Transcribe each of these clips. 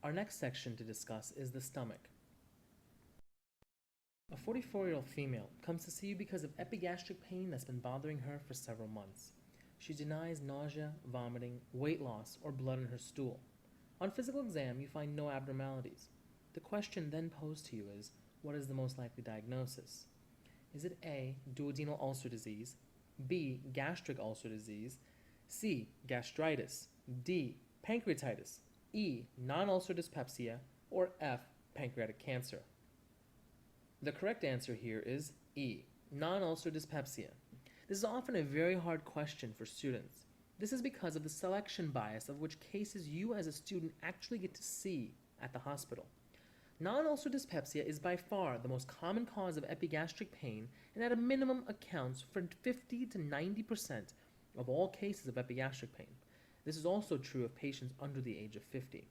Our next section to discuss is the stomach. A 44-year-old female comes to see you because of epigastric pain that's been bothering her for several months. She denies nausea, vomiting, weight loss, or blood in her stool. On physical exam, you find no abnormalities. The question then posed to you is, what is the most likely diagnosis? Is it A, duodenal ulcer disease, B, gastric ulcer disease, C, gastritis, D, pancreatitis, E, non-ulcer dyspepsia, or F, pancreatic cancer? The correct answer here is E, non-ulcer dyspepsia. This is often a very hard question for students. This is because of the selection bias of which cases you as a student actually get to see at the hospital. Non-ulcer dyspepsia is by far the most common cause of epigastric pain and at a minimum accounts for 50 to 90% of all cases of epigastric pain. This is also true of patients under the age of 50.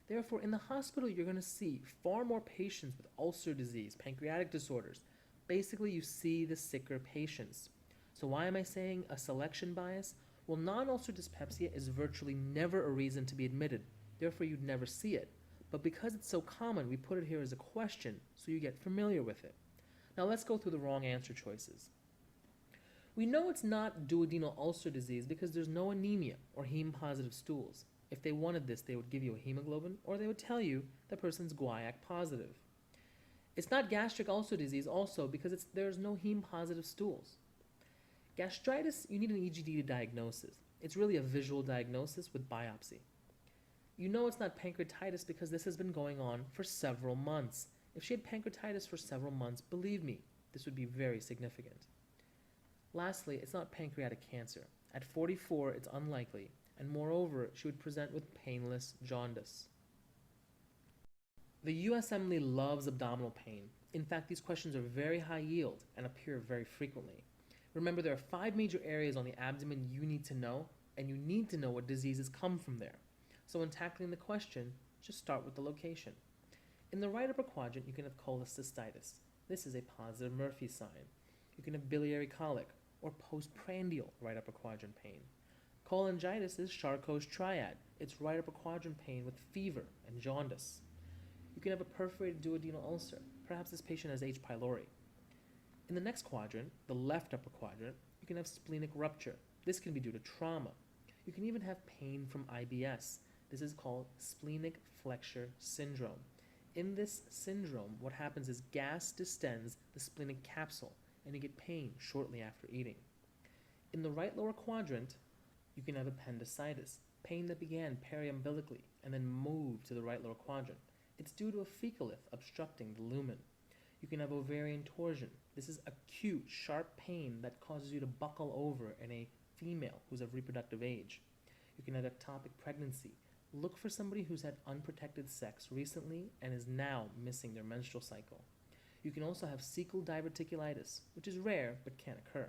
Therefore, in the hospital, you're going to see far more patients with ulcer disease, pancreatic disorders. Basically, you see the sicker patients. So why am I saying a selection bias? Well, non-ulcer dyspepsia is virtually never a reason to be admitted. Therefore, you'd never see it. But because it's so common, we put it here as a question so you get familiar with it. Now let's go through the wrong answer choices. We know it's not duodenal ulcer disease because there's no anemia or heme-positive stools. If they wanted this, they would give you a hemoglobin, or they would tell you the person's guaiac positive. It's not gastric ulcer disease also because there's no heme-positive stools. Gastritis, you need an EGD to diagnose it. It's really a visual diagnosis with biopsy. You know it's not pancreatitis because this has been going on for several months. If she had pancreatitis for several months, believe me, this would be very significant. Lastly, it's not pancreatic cancer. At 44, it's unlikely, and moreover, she would present with painless jaundice. The USMLE loves abdominal pain. In fact, these questions are very high yield and appear very frequently. Remember, there are 5 major areas on the abdomen you need to know, and you need to know what diseases come from there. So when tackling the question, just start with the location. In the right upper quadrant, you can have cholecystitis. This is a positive Murphy sign. You can have biliary colic or postprandial right upper quadrant pain. Cholangitis is Charcot's triad. It's right upper quadrant pain with fever and jaundice. You can have a perforated duodenal ulcer. Perhaps this patient has H. pylori. In the next quadrant, the left upper quadrant, you can have splenic rupture. This can be due to trauma. You can even have pain from IBS. This is called splenic flexure syndrome. In this syndrome, what happens is gas distends the splenic capsule, and you get pain shortly after eating. In the right lower quadrant, you can have appendicitis, pain that began periumbilically and then moved to the right lower quadrant. It's due to a fecalith obstructing the lumen. You can have ovarian torsion. This is acute, sharp pain that causes you to buckle over in a female who's of reproductive age. You can have ectopic pregnancy. Look for somebody who's had unprotected sex recently and is now missing their menstrual cycle. You can also have cecal diverticulitis, which is rare but can occur.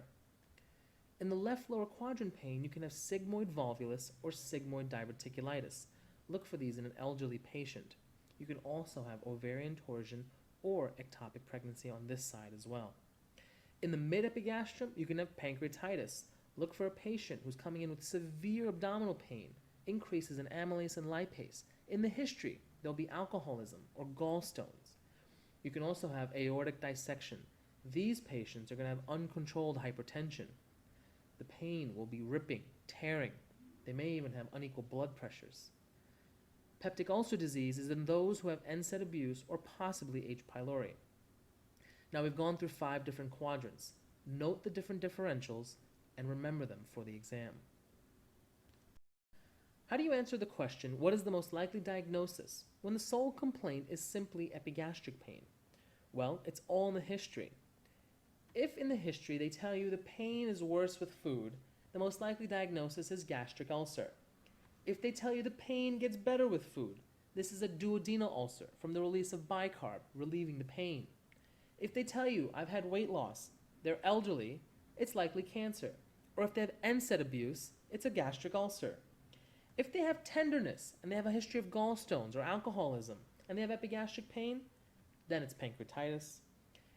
In the left lower quadrant pain, you can have sigmoid volvulus or sigmoid diverticulitis. Look for these in an elderly patient. You can also have ovarian torsion or ectopic pregnancy on this side as well. In the mid-epigastrum, you can have pancreatitis. Look for a patient who's coming in with severe abdominal pain, increases in amylase and lipase. In the history, there'll be alcoholism or gallstones. You can also have aortic dissection. These patients are going to have uncontrolled hypertension. The pain will be ripping, tearing. They may even have unequal blood pressures. Peptic ulcer disease is in those who have NSAID abuse or possibly H. pylori. Now we've gone through 5 different quadrants. Note the different differentials and remember them for the exam. How do you answer the question, what is the most likely diagnosis, when the sole complaint is simply epigastric pain? Well, it's all in the history. If in the history they tell you the pain is worse with food, the most likely diagnosis is gastric ulcer. If they tell you the pain gets better with food, this is a duodenal ulcer from the release of bicarb, relieving the pain. If they tell you, I've had weight loss, they're elderly, it's likely cancer. Or if they have NSAID abuse, it's a gastric ulcer. If they have tenderness and they have a history of gallstones or alcoholism and they have epigastric pain, then it's pancreatitis.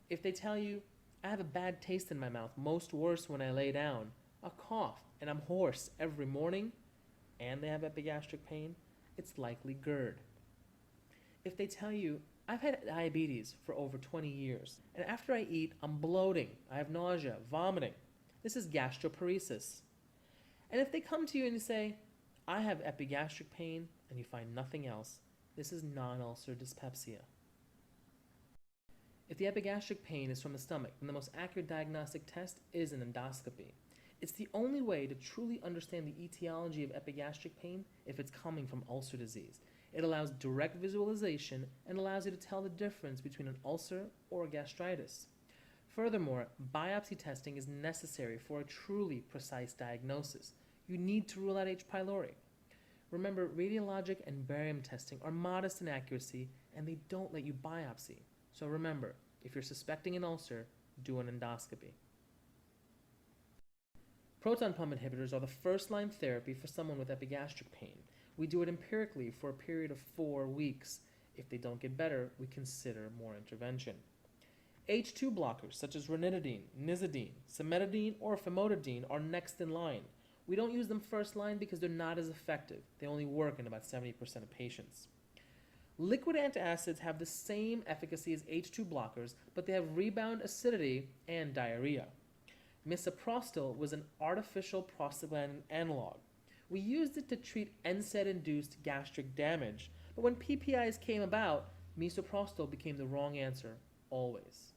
If they tell you, I have a bad taste in my mouth, most worse when I lay down, a cough, and I'm hoarse every morning, and they have epigastric pain, it's likely GERD. If they tell you, I've had diabetes for over 20 years, and after I eat, I'm bloating, I have nausea, vomiting, this is gastroparesis. And if they come to you and you say, I have epigastric pain, and you find nothing else, this is non-ulcer dyspepsia. If the epigastric pain is from the stomach, then the most accurate diagnostic test is an endoscopy. It's the only way to truly understand the etiology of epigastric pain if it's coming from ulcer disease. It allows direct visualization and allows you to tell the difference between an ulcer or gastritis. Furthermore, biopsy testing is necessary for a truly precise diagnosis. You need to rule out H. pylori. Remember, radiologic and barium testing are modest in accuracy and they don't let you biopsy. So remember, if you're suspecting an ulcer, do an endoscopy. Proton pump inhibitors are the first-line therapy for someone with epigastric pain. We do it empirically for a period of 4 weeks. If they don't get better, we consider more intervention. H2 blockers such as ranitidine, nizidine, cimetidine, or famotidine are next in line. We don't use them first line because they're not as effective. They only work in about 70% of patients. Liquid antacids have the same efficacy as H2 blockers, but they have rebound acidity and diarrhea. Misoprostol was an artificial prostaglandin analog. We used it to treat NSAID-induced gastric damage, but when PPIs came about, misoprostol became the wrong answer, always.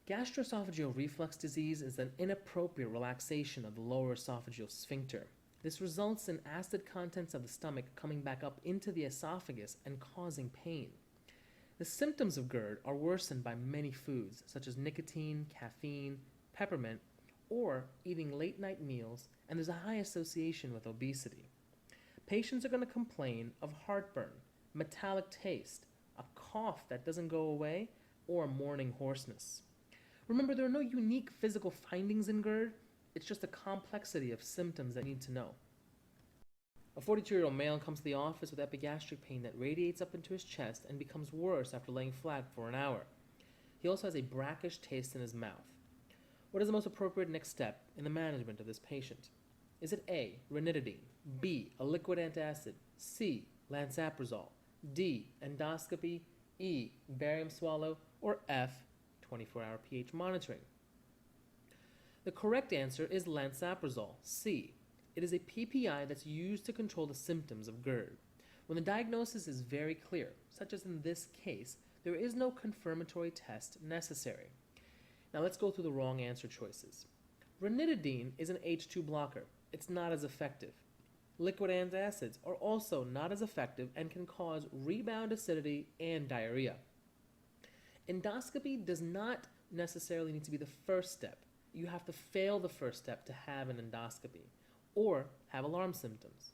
Gastroesophageal reflux disease is an inappropriate relaxation of the lower esophageal sphincter. This results in acid contents of the stomach coming back up into the esophagus and causing pain. The symptoms of GERD are worsened by many foods, such as nicotine, caffeine, peppermint, or eating late-night meals, and there's a high association with obesity. Patients are going to complain of heartburn, metallic taste, a cough that doesn't go away, or morning hoarseness. Remember, there are no unique physical findings in GERD. It's just a complexity of symptoms that you need to know. A 42-year-old male comes to the office with epigastric pain that radiates up into his chest and becomes worse after laying flat for an hour. He also has a brackish taste in his mouth. What is the most appropriate next step in the management of this patient? Is it A, ranitidine, B, a liquid antacid, C, lansoprazole, D, endoscopy, E, barium swallow, or F, 24-hour pH monitoring? The correct answer is lansoprazole, C. It is a PPI that's used to control the symptoms of GERD. When the diagnosis is very clear, such as in this case, there is no confirmatory test necessary. Now let's go through the wrong answer choices. Ranitidine is an H2 blocker. It's not as effective. Liquid antacids are also not as effective and can cause rebound acidity and diarrhea. Endoscopy does not necessarily need to be the first step. You have to fail the first step to have an endoscopy or have alarm symptoms.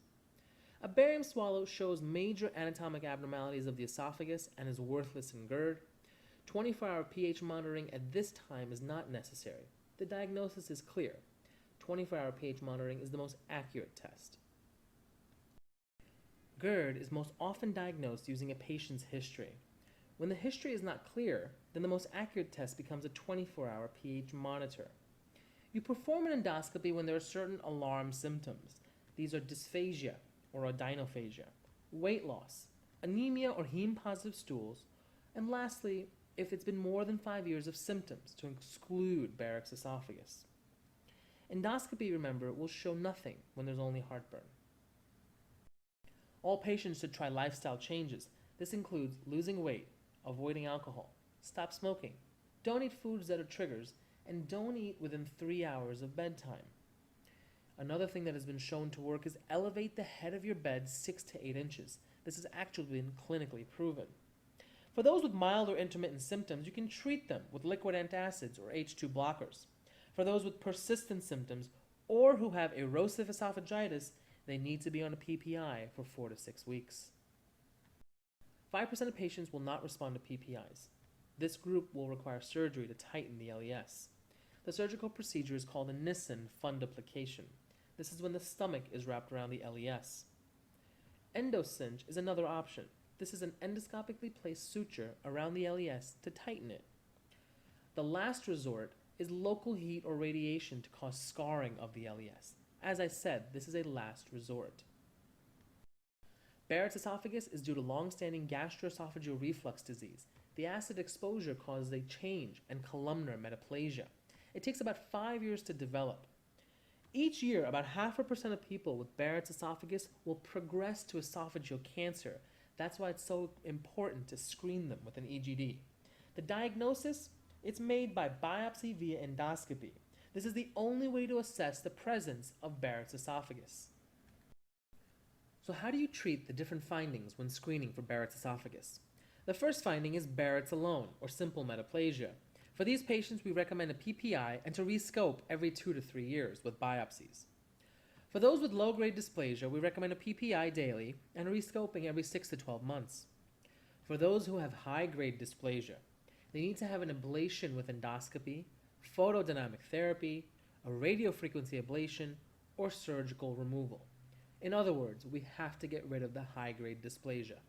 A barium swallow shows major anatomic abnormalities of the esophagus and is worthless in GERD. 24-hour pH monitoring at this time is not necessary. The diagnosis is clear. 24-hour pH monitoring is the most accurate test. GERD is most often diagnosed using a patient's history. When the history is not clear, then the most accurate test becomes a 24-hour pH monitor. You perform an endoscopy when there are certain alarm symptoms. These are dysphagia or odynophagia, weight loss, anemia or heme-positive stools, and lastly, if it's been more than 5 years of symptoms to exclude Barrett's esophagus. Endoscopy, remember, will show nothing when there's only heartburn. All patients should try lifestyle changes. This includes losing weight, avoiding alcohol, stop smoking, don't eat foods that are triggers, and don't eat within 3 hours of bedtime. Another thing that has been shown to work is elevate the head of your bed 6 to 8 inches. This has actually been clinically proven. For those with mild or intermittent symptoms, you can treat them with liquid antacids or H2 blockers. For those with persistent symptoms or who have erosive esophagitis, they need to be on a PPI for 4 to 6 weeks. 5% of patients will not respond to PPIs. This group will require surgery to tighten the LES. The surgical procedure is called a Nissen fundoplication. This is when the stomach is wrapped around the LES. Endocinch is another option. This is an endoscopically placed suture around the LES to tighten it. The last resort is local heat or radiation to cause scarring of the LES. As I said, this is a last resort. Barrett's esophagus is due to long-standing gastroesophageal reflux disease. The acid exposure causes a change and columnar metaplasia. It takes about 5 years to develop. Each year, about 0.5% of people with Barrett's esophagus will progress to esophageal cancer. That's why it's so important to screen them with an EGD. The diagnosis? It's made by biopsy via endoscopy. This is the only way to assess the presence of Barrett's esophagus. So how do you treat the different findings when screening for Barrett's esophagus? The first finding is Barrett's alone, or simple metaplasia. For these patients, we recommend a PPI and to rescope every 2 to 3 years with biopsies. For those with low-grade dysplasia, we recommend a PPI daily and rescoping every 6 to 12 months. For those who have high-grade dysplasia, they need to have an ablation with endoscopy, photodynamic therapy, a radiofrequency ablation, or surgical removal. In other words, we have to get rid of the high-grade dysplasia.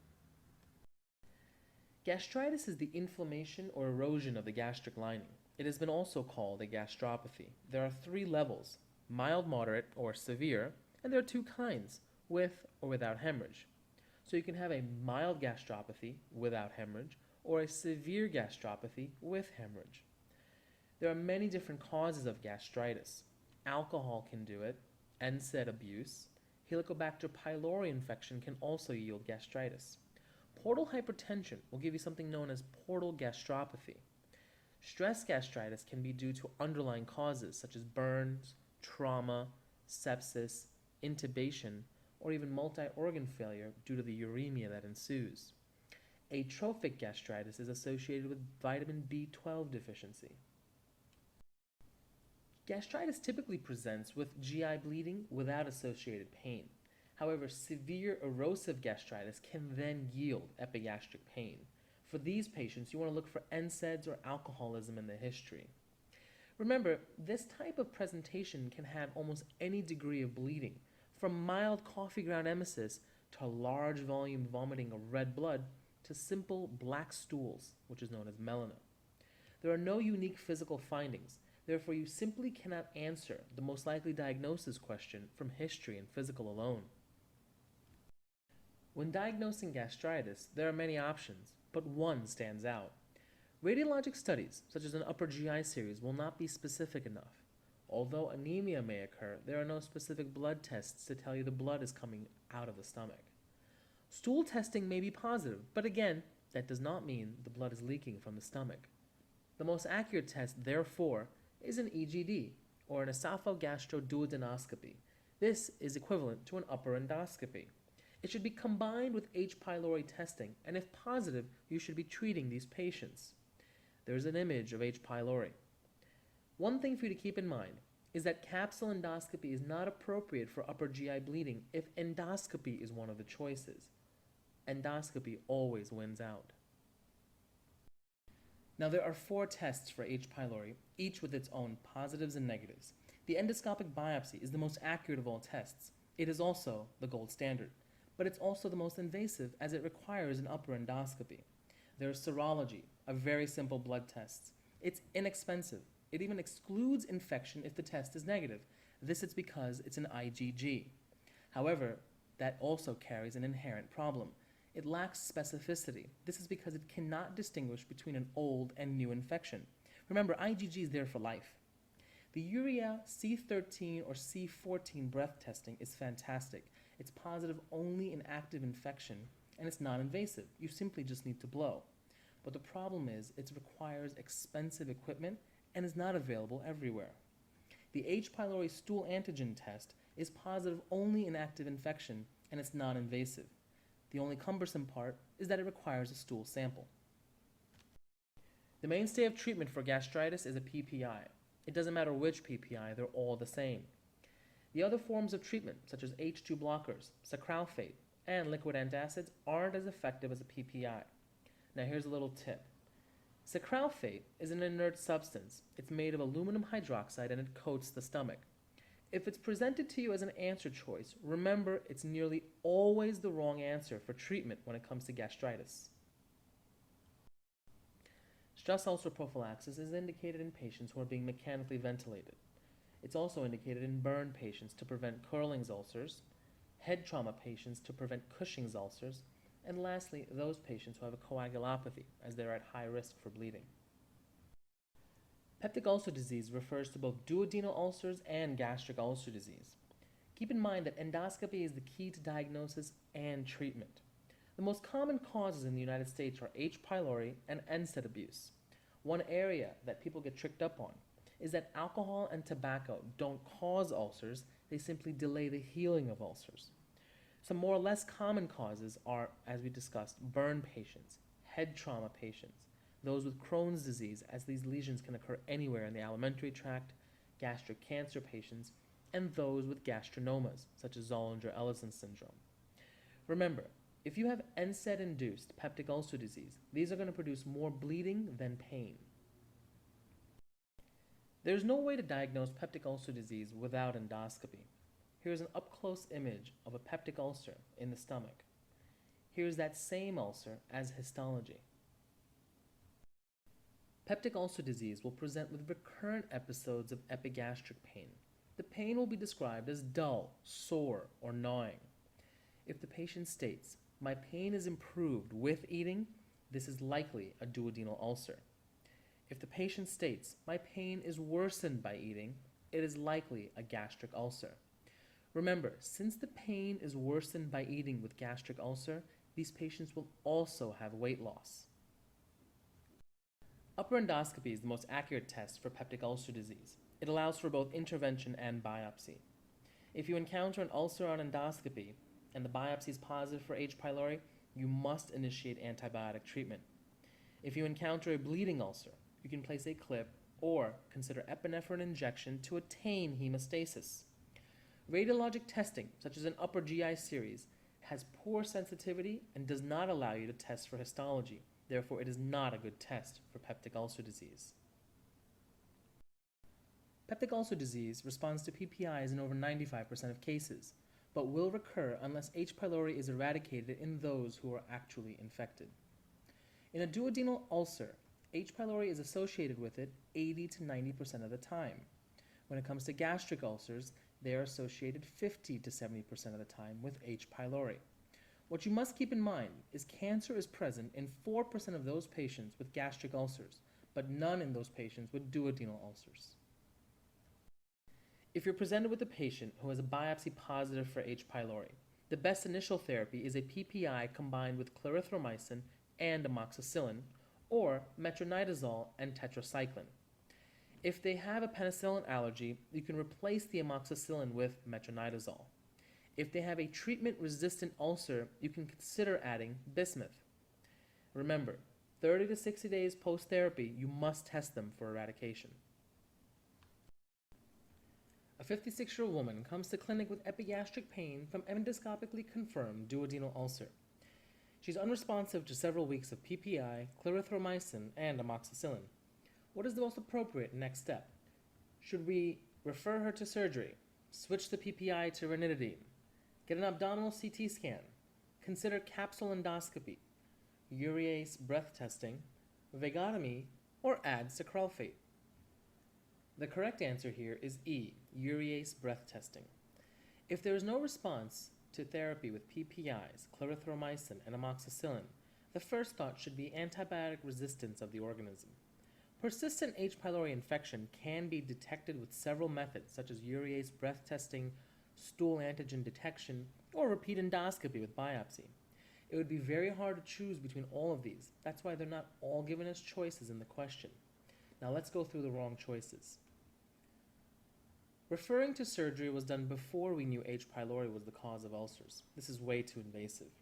Gastritis is the inflammation or erosion of the gastric lining. It has been also called a gastropathy. There are 3 levels: mild, moderate, or severe, and there are 2 kinds, with or without hemorrhage. So you can have a mild gastropathy without hemorrhage, or a severe gastropathy with hemorrhage. There are many different causes of gastritis. Alcohol can do it, NSAID abuse. Helicobacter pylori infection can also yield gastritis. Portal hypertension will give you something known as portal gastropathy. Stress gastritis can be due to underlying causes such as burns, trauma, sepsis, intubation, or even multi-organ failure due to the uremia that ensues. Atrophic gastritis is associated with vitamin B12 deficiency. Gastritis typically presents with GI bleeding without associated pain. However, severe erosive gastritis can then yield epigastric pain. For these patients, you want to look for NSAIDs or alcoholism in the history. Remember, this type of presentation can have almost any degree of bleeding, from mild coffee ground emesis to large volume vomiting of red blood to simple black stools, which is known as melena. There are no unique physical findings. Therefore, you simply cannot answer the most likely diagnosis question from history and physical alone. When diagnosing gastritis, there are many options, but one stands out. Radiologic studies, such as an upper GI series, will not be specific enough. Although anemia may occur, there are no specific blood tests to tell you the blood is coming out of the stomach. Stool testing may be positive, but again, that does not mean the blood is leaking from the stomach. The most accurate test, therefore, is an EGD, or an esophagogastroduodenoscopy. This is equivalent to an upper endoscopy. It should be combined with H. pylori testing, and if positive, you should be treating these patients. There's an image of H. pylori. One thing for you to keep in mind is that capsule endoscopy is not appropriate for upper GI bleeding if endoscopy is one of the choices. Endoscopy always wins out. Now there are 4 tests for H. pylori, each with its own positives and negatives. The endoscopic biopsy is the most accurate of all tests. It is also the gold standard, but it's also the most invasive as it requires an upper endoscopy. There's serology, a very simple blood test. It's inexpensive. It even excludes infection if the test is negative. This is because it's an IgG. However, that also carries an inherent problem. It lacks specificity. This is because it cannot distinguish between an old and new infection. Remember, IgG is there for life. The urea C13 or C14 breath testing is fantastic. It's positive only in active infection, and it's non-invasive. You simply just need to blow. But the problem is it requires expensive equipment and is not available everywhere. The H. pylori stool antigen test is positive only in active infection, and it's non-invasive. The only cumbersome part is that it requires a stool sample. The mainstay of treatment for gastritis is a PPI. It doesn't matter which PPI, they're all the same. The other forms of treatment, such as H2 blockers, sucralfate, and liquid antacids, aren't as effective as a PPI. Now here's a little tip. Sucralfate is an inert substance. It's made of aluminum hydroxide and it coats the stomach. If it's presented to you as an answer choice, remember it's nearly always the wrong answer for treatment when it comes to gastritis. Stress ulcer prophylaxis is indicated in patients who are being mechanically ventilated. It's also indicated in burn patients to prevent Curling's ulcers, head trauma patients to prevent Cushing's ulcers, and lastly, those patients who have a coagulopathy as they're at high risk for bleeding. Peptic ulcer disease refers to both duodenal ulcers and gastric ulcer disease. Keep in mind that endoscopy is the key to diagnosis and treatment. The most common causes in the United States are H. pylori and NSAID abuse. One area that people get tricked up on is that alcohol and tobacco don't cause ulcers, they simply delay the healing of ulcers. Some more or less common causes are, as we discussed, burn patients, head trauma patients, those with Crohn's disease, as these lesions can occur anywhere in the alimentary tract, gastric cancer patients, and those with gastrinomas, such as Zollinger-Ellison syndrome. Remember, if you have NSAID-induced peptic ulcer disease, these are going to produce more bleeding than pain. There's no way to diagnose peptic ulcer disease without endoscopy. Here's an up-close image of a peptic ulcer in the stomach. Here's that same ulcer as histology. Peptic ulcer disease will present with recurrent episodes of epigastric pain. The pain will be described as dull, sore, or gnawing. If the patient states, "My pain is improved with eating," this is likely a duodenal ulcer. If the patient states, "My pain is worsened by eating," it is likely a gastric ulcer. Remember, since the pain is worsened by eating with gastric ulcer, these patients will also have weight loss. Upper endoscopy is the most accurate test for peptic ulcer disease. It allows for both intervention and biopsy. If you encounter an ulcer on endoscopy and the biopsy is positive for H. pylori, you must initiate antibiotic treatment. If you encounter a bleeding ulcer, you can place a clip or consider epinephrine injection to attain hemostasis. Radiologic testing, such as an upper GI series, has poor sensitivity and does not allow you to test for histology. Therefore, it is not a good test for peptic ulcer disease. Peptic ulcer disease responds to PPIs in over 95% of cases, but will recur unless H. pylori is eradicated in those who are actually infected. In a duodenal ulcer, H. pylori is associated with it 80 to 90% of the time. When it comes to gastric ulcers, they are associated 50 to 70% of the time with H. pylori. What you must keep in mind is cancer is present in 4% of those patients with gastric ulcers, but none in those patients with duodenal ulcers. If you're presented with a patient who has a biopsy positive for H. pylori, the best initial therapy is a PPI combined with clarithromycin and amoxicillin, or metronidazole and tetracycline. If they have a penicillin allergy, you can replace the amoxicillin with metronidazole. If they have a treatment-resistant ulcer, you can consider adding bismuth. Remember, 30 to 60 days post-therapy, you must test them for eradication. A 56-year-old woman comes to clinic with epigastric pain from endoscopically confirmed duodenal ulcer. She's unresponsive to several weeks of PPI, clarithromycin, and amoxicillin. What is the most appropriate next step? Should we refer her to surgery, switch the PPI to ranitidine, get an abdominal CT scan, consider capsule endoscopy, urease breath testing, vagotomy, or add sucralfate? The correct answer here is E, urease breath testing. If there is no response to therapy with PPIs, clarithromycin, and amoxicillin, the first thought should be antibiotic resistance of the organism. Persistent H. pylori infection can be detected with several methods, such as urease breath testing, stool antigen detection, or repeat endoscopy with biopsy. It would be very hard to choose between all of these. That's why they're not all given as choices in the question. Now let's go through the wrong choices. Referring to surgery was done before we knew H. pylori was the cause of ulcers. This is way too invasive.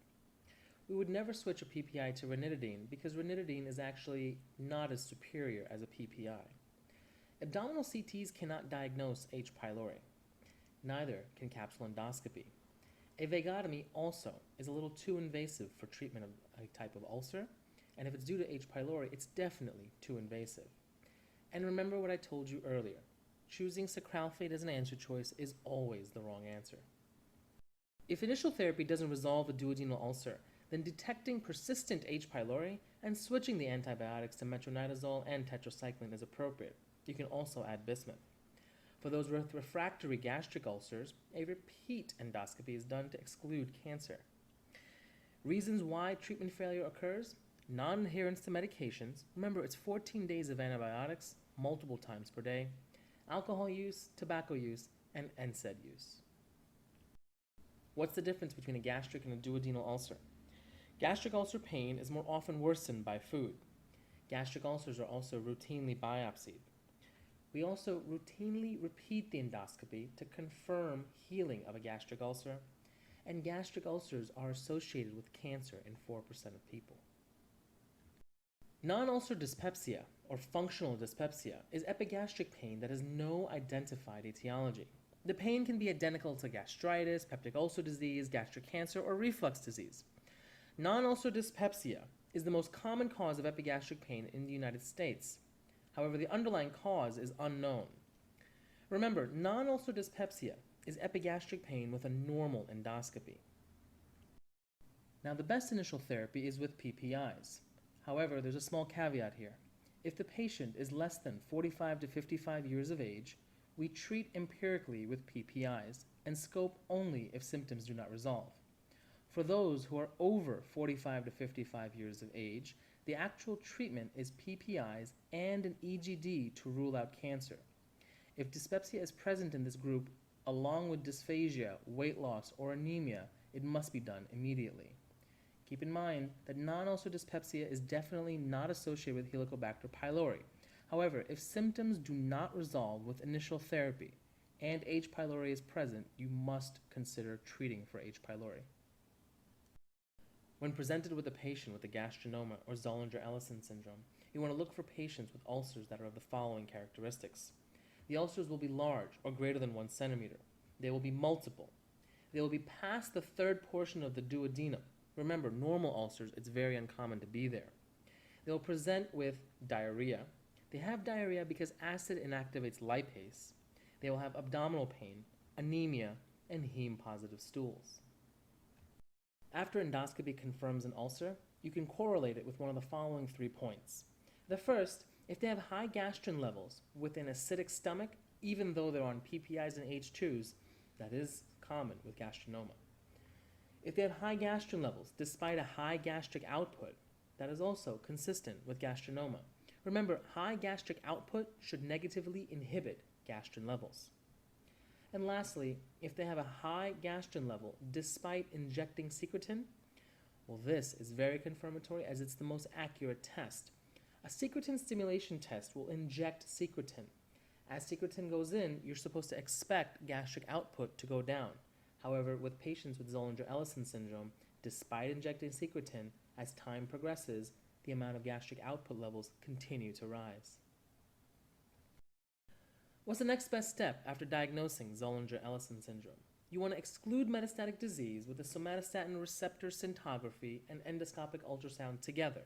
We would never switch a PPI to ranitidine because ranitidine is actually not as superior as a PPI. Abdominal CTs cannot diagnose H. pylori. Neither can capsule endoscopy. A vagotomy also is a little too invasive for treatment of a type of ulcer, and if it's due to H. pylori, it's definitely too invasive. And remember what I told you earlier. Choosing sucralfate as an answer choice is always the wrong answer. If initial therapy doesn't resolve a duodenal ulcer, then detecting persistent H. pylori and switching the antibiotics to metronidazole and tetracycline is appropriate. You can also add bismuth. For those with refractory gastric ulcers, a repeat endoscopy is done to exclude cancer. Reasons why treatment failure occurs: non-adherence to medications. Remember, it's 14 days of antibiotics, multiple times per day. Alcohol use, tobacco use, and NSAID use. What's the difference between a gastric and a duodenal ulcer? Gastric ulcer pain is more often worsened by food. Gastric ulcers are also routinely biopsied. We also routinely repeat the endoscopy to confirm healing of a gastric ulcer, and gastric ulcers are associated with cancer in 4% of people. Non-ulcer dyspepsia, or functional dyspepsia, is epigastric pain that has no identified etiology. The pain can be identical to gastritis, peptic ulcer disease, gastric cancer, or reflux disease. Non-ulcer dyspepsia is the most common cause of epigastric pain in the United States. However, the underlying cause is unknown. Remember, non-ulcer dyspepsia is epigastric pain with a normal endoscopy. Now, the best initial therapy is with PPIs. However, there's a small caveat here. If the patient is less than 45 to 55 years of age, we treat empirically with PPIs and scope only if symptoms do not resolve. For those who are over 45 to 55 years of age, the actual treatment is PPIs and an EGD to rule out cancer. If dyspepsia is present in this group, along with dysphagia, weight loss, or anemia, it must be done immediately. Keep in mind that non-ulcer dyspepsia is definitely not associated with Helicobacter pylori. However, if symptoms do not resolve with initial therapy and H. pylori is present, you must consider treating for H. pylori. When presented with a patient with a gastrinoma or Zollinger-Ellison syndrome, you want to look for patients with ulcers that are of the following characteristics. The ulcers will be large or greater than 1 centimeter. They will be multiple. They will be past the third portion of the duodenum. Remember, normal ulcers, it's very uncommon to be there. They will present with diarrhea. They have diarrhea because acid inactivates lipase. They will have abdominal pain, anemia, and heme-positive stools. After endoscopy confirms an ulcer, you can correlate it with one of the following 3 points. The first, if they have high gastrin levels with an acidic stomach, even though they're on PPIs and H2s, that is common with gastrinoma. If they have high gastrin levels despite a high gastric output, that is also consistent with gastrinoma. Remember, high gastric output should negatively inhibit gastrin levels. And lastly, if they have a high gastrin level despite injecting secretin, well, this is very confirmatory as it's the most accurate test. A secretin stimulation test will inject secretin. As secretin goes in, you're supposed to expect gastric output to go down. However, with patients with Zollinger-Ellison syndrome, despite injecting secretin, as time progresses, the amount of gastric output levels continue to rise. What's the next best step after diagnosing Zollinger-Ellison syndrome? You want to exclude metastatic disease with a somatostatin receptor scintigraphy and endoscopic ultrasound together.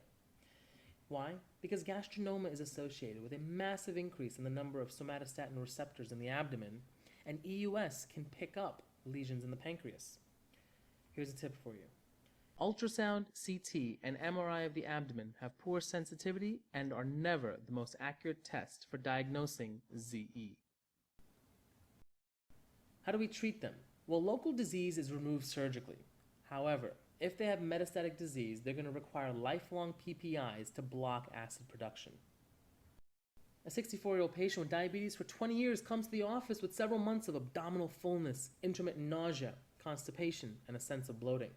Why? Because gastrinoma is associated with a massive increase in the number of somatostatin receptors in the abdomen, and EUS can pick up lesions in the pancreas. Here's a tip for you. Ultrasound, CT, and MRI of the abdomen have poor sensitivity and are never the most accurate test for diagnosing ZE. How do we treat them? Well, local disease is removed surgically. However, if they have metastatic disease, they're going to require lifelong PPIs to block acid production. A 64-year-old patient with diabetes for 20 years comes to the office with several months of abdominal fullness, intermittent nausea, constipation, and a sense of bloating.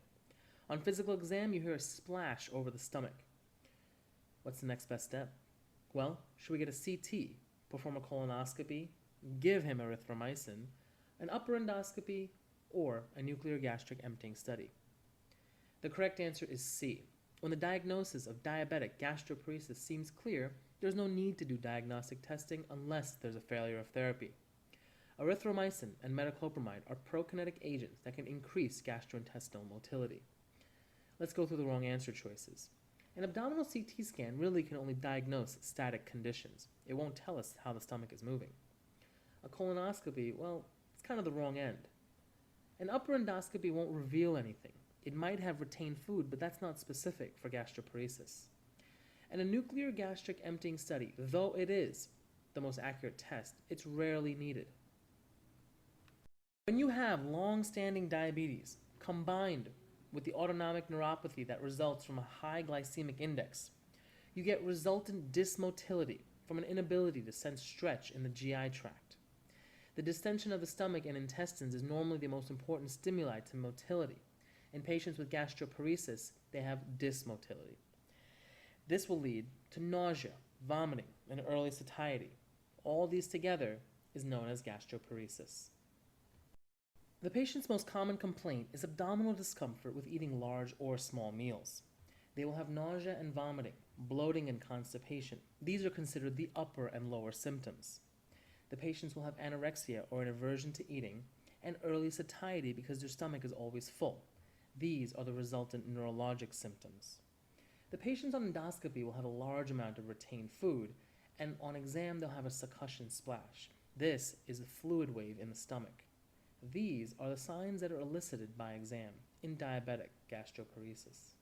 On physical exam, you hear a splash over the stomach. What's the next best step? Well, should we get a CT, perform a colonoscopy, give him erythromycin, an upper endoscopy, or a nuclear gastric emptying study? The correct answer is C. When the diagnosis of diabetic gastroparesis seems clear, there's no need to do diagnostic testing unless there's a failure of therapy. Erythromycin and metoclopramide are prokinetic agents that can increase gastrointestinal motility. Let's go through the wrong answer choices. An abdominal CT scan really can only diagnose static conditions. It won't tell us how the stomach is moving. A colonoscopy, well, it's kind of the wrong end. An upper endoscopy won't reveal anything. It might have retained food, but that's not specific for gastroparesis. And a nuclear gastric emptying study, though it is the most accurate test, it's rarely needed. When you have long-standing diabetes combined with the autonomic neuropathy that results from a high glycemic index, you get resultant dysmotility from an inability to sense stretch in the GI tract. The distension of the stomach and intestines is normally the most important stimuli to motility. In patients with gastroparesis, they have dysmotility. This will lead to nausea, vomiting, and early satiety. All these together is known as gastroparesis. The patient's most common complaint is abdominal discomfort with eating large or small meals. They will have nausea and vomiting, bloating and constipation. These are considered the upper and lower symptoms. The patients will have anorexia or an aversion to eating, and early satiety because their stomach is always full. These are the resultant neurologic symptoms. The patients on endoscopy will have a large amount of retained food, and on exam they'll have a succussion splash. This is a fluid wave in the stomach. These are the signs that are elicited by exam in diabetic gastroparesis.